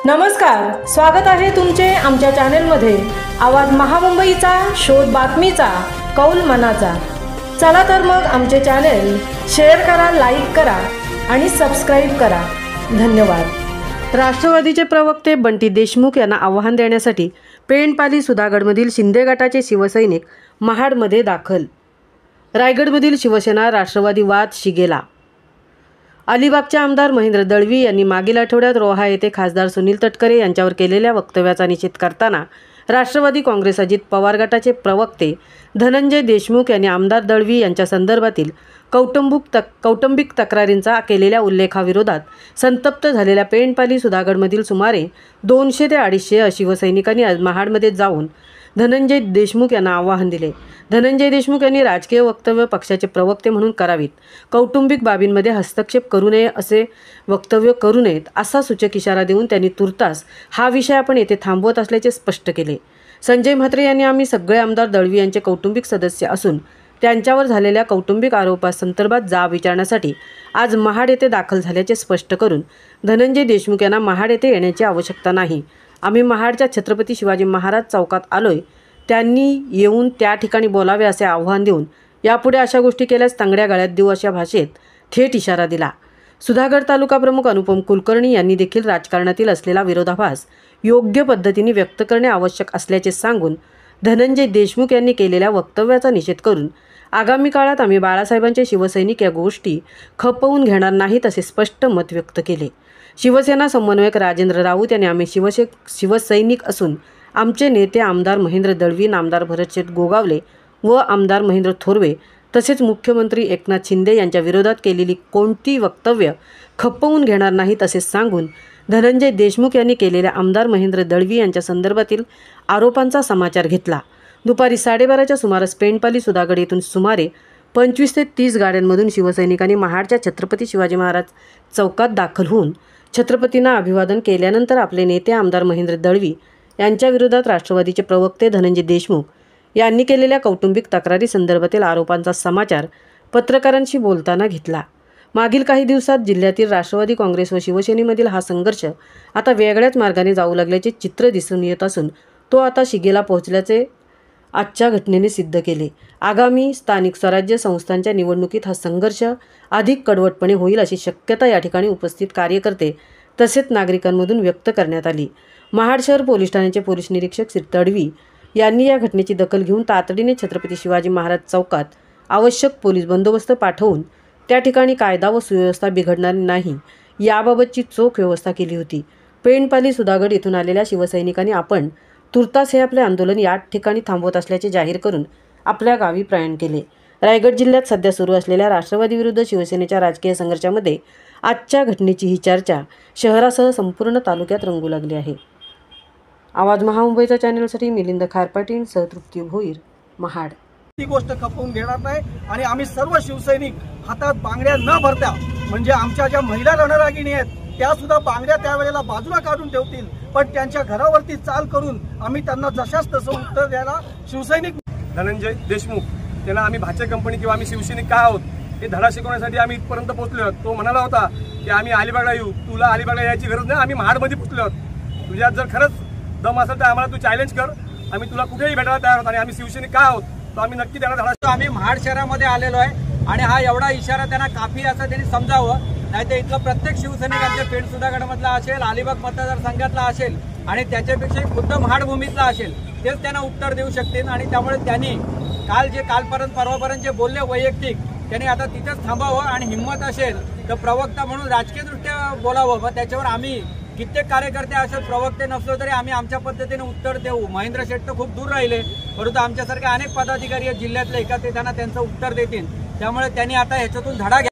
नमस्कार, स्वागत आहे तुमचे आमच्या चॅनलमध्ये। आवाज महामुंबईचा, शोध बातमीचा, कौल मनाचा। चला तर मग आमचे चॅनल शेअर करा, लाईक करा आणि सबस्क्राइब करा। धन्यवाद। राष्ट्रवादीचे प्रवक्ते बंटी देशमुख यांना आव्हान देण्यासाठी पेंडपाली सुधागडमधील शिंदे गटाचे शिवसैनिक महाडमध्ये दाखल। रायगडमधील शिवसेना राष्ट्रवादी वाद शिगेला। अलिबागचे आमदार महेंद्र दळवी यांनी मागील आठवड्यात रोहा येथे खासदार सुनील तटकरे यांच्यावर केलेल्या वक्तव्याचा निषेध करताना राष्ट्रवादी काँग्रेस अजित पवार गटाचे प्रवक्ते धनंजय देशमुख यांनी आमदार दळवी यांच्या संदर्भातील कौटुंबिक तक्रारींचा केलेल्या उल्लेखाविरोधात संतप्त झालेल्या पेंडपाली सुधागडमधील सुमारे 200 ते 250 शिवसैनिकांनी आज महाडमध्ये जाऊन धनंजय देशमुख यांना आव्हान दिले। धनंजय देशमुख यांनी राजकीय वक्तव्य पक्षाचे प्रवक्ते म्हणून करावीत, कौटुंबिक बाबींमध्ये हस्तक्षेप करू नये, असे वक्तव्य करू नयेत असा सूचक इशारा देऊन त्यांनी तुर्तास हा विषय आपण येथे थांबवत असल्याचे स्पष्ट केले। संजय म्हात्रे यांनी आम्ही सगळे आमदार दळवी यांचे कौटुंबिक सदस्य असून त्यांच्यावर झालेल्या कौटुंबिक आरोपासंदर्भात जाब विचारण्यासाठी आज महाड येथे दाखल झाल्याचे स्पष्ट करून धनंजय देशमुख यांना महाड येथे येण्याची आवश्यकता नाही, आम्ही महाडच्या छत्रपती शिवाजी महाराज चौकात आलोय, त्यांनी येऊन त्या ठिकाणी बोलावे असे आव्हान देऊन यापुढे अशा गोष्टी केल्यास तांगड्या गळ्यात देऊ अशा भाषेत थेट इशारा दिला। सुधागड तालुका प्रमुख अनुपम कुलकर्णी यांनी देखील राजकारणातील असलेला विरोधाभास योग्य पद्धतीने व्यक्त करणे आवश्यक असल्याचे सांगून धनंजय देशमुख यांनी केलेल्या वक्तव्याचा निषेध करून आगामी काळात आम्ही बाळासाहेबांचे शिवसैनिक या गोष्टी खपवून घेणार नाहीत असे स्पष्ट मत व्यक्त केले। शिवसेना समन्वयक राजेंद्र राऊत यांनी आम्ही शिवसैनिक असून आमचे नेते आमदार महेंद्र दळवी, आमदार भरतशेठ गोगावले व आमदार महेंद्र थोरवे तसेच मुख्यमंत्री एकनाथ शिंदे यांच्या विरोधात केलेली कोणती वक्तव्य खपवून घेणार नाहीत असे सांगून धनंजय देशमुख यांनी केलेल्या आमदार महेंद्र दळवी यांच्या संदर्भातील आरोपांचा समाचार घेतला। दुपारी 12:30च्या सुमारास पेंडपाली सुधागड येथून सुमारे 25 ते 30 गाड्यांमधून शिवसैनिकांनी महाडच्या छत्रपती शिवाजी महाराज चौकात दाखल होऊन छत्रपतींना अभिवादन केल्यानंतर आपले नेते आमदार महेंद्र दळवी यांच्या विरोधात राष्ट्रवादीचे प्रवक्ते धनंजय देशमुख यांनी केलेल्या कौटुंबिक तक्रारी संदर्भातील आरोपांचा समाचार पत्रकारांशी बोलताना घेतला। मागील काही दिवसात जिल्ह्यातील राष्ट्रवादी काँग्रेस व शिवसेनेमधील हा संघर्ष आता वेगळ्याच मार्गाने जाऊ लागल्याचे चित्र दिसून येत असून तो आता शिगेला पोहोचल्याचे आजच्या घटनेने सिद्ध केले। आगामी स्थानिक स्वराज्य संस्थांच्या निवडणुकीत हा संघर्ष अधिक कडवटपणे होईल अशी शक्यता या ठिकाणी उपस्थित कार्यकर्ते तसेच नागरिकांमधून व्यक्त करण्यात आली। महाड शहर पोलीस ठाण्याचे पोलीस निरीक्षक श्री तडवी यांनी या घटनेची दखल घेऊन तातडीने छत्रपती शिवाजी महाराज चौकात आवश्यक पोलीस बंदोबस्त पाठवून त्या ठिकाणी कायदा व सुव्यवस्था बिघडणार नाही याबाबतची चोख व्यवस्था केली होती। पेंडपाली सुधागड येथून आलेल्या शिवसैनिकांनी आपण तुर्तास हे आपले आंदोलन या ठिकाणी थांबवत असल्याचे जाहीर करून आपल्या गावी प्रयाण केले। रायगड जिल्ह्यात सध्या सुरू असलेल्या राष्ट्रवादी विरुद्ध शिवसेनेच्या राजकीय संघर्षामध्ये आजच्या घटनेची ही चर्चा शहरासह संपूर्ण तालुक्यात रंगू लागली आहे। आवाज महामुंबईच्या चॅनलसाठी मिलिंद खारपाटील सह तृप्ती भोईर, महाड। ही गोष्ट खपवून घेणार नाही आणि आम्ही सर्व शिवसैनिक हातात बांगड्या न भरता म्हणजे आमच्या ज्या महिला रणरागिणी आहेत त्या सुद्धा बांगड्या त्यावेळेला बाजूला काढून ठेवतील, पण त्यांच्या घरावरती चाल करून आम्ही त्यांना जशाच तसं उत्तर द्यायला शिवसैनिक। धनंजय देशमुख त्यांना आम्ही भाचे कंपनी किंवा आम्ही शिवसैनिक का आहोत हे धडा शिकवण्यासाठी आम्ही इथपर्यंत पोहोचलो आहोत। तो म्हणाला होता की आम्ही अलिबागला येऊ, तुला अलिबागला यायची गरज नाही, आम्ही महाडमध्ये पोहोचलो आहोत, तुझ्यात जर खरंच दम असेल तर आम्हाला तू चॅलेंज कर, आम्ही तुला कुठेही भेटायला तयार आहोत आणि आम्ही शिवसैनिक का आहोत तो आम्ही नक्की त्यांना धडा। आम्ही महाड शहरामध्ये आलेलो आहे आणि हा एवढा इशारा त्यांना काफी असं त्यांनी समजावं, नाही तर इथलं प्रत्येक शिवसैनिकांच्या पेंड सुधागडमधला असेल, अलिबाग मतदारसंघातला असेल आणि त्याच्यापेक्षा खुद्द महाडभूमीतला असेल तेच त्यांना उत्तर देऊ शकतील। आणि त्यामुळे त्यांनी परवापर्यंत जे बोलले वैयक्तिक त्यांनी आता तिथेच थांबावं आणि हिंमत असेल तर प्रवक्ता म्हणून राजकीयदृष्ट्या बोलावं, मग त्याच्यावर आम्ही कित्येक कार्यकर्ते असेल प्रवक्ते नसलो तरी आम्ही आमच्या पद्धतीने उत्तर देऊ। महेंद्र शेठ तर खूप दूर राहिले, परंतु आमच्यासारखे अनेक पदाधिकारी जिल्ह्यातले एका ते त्यांना त्यांचं उत्तर देतील, त्यामुळे त्यांनी आता ह्याच्यातून धडा घ्या।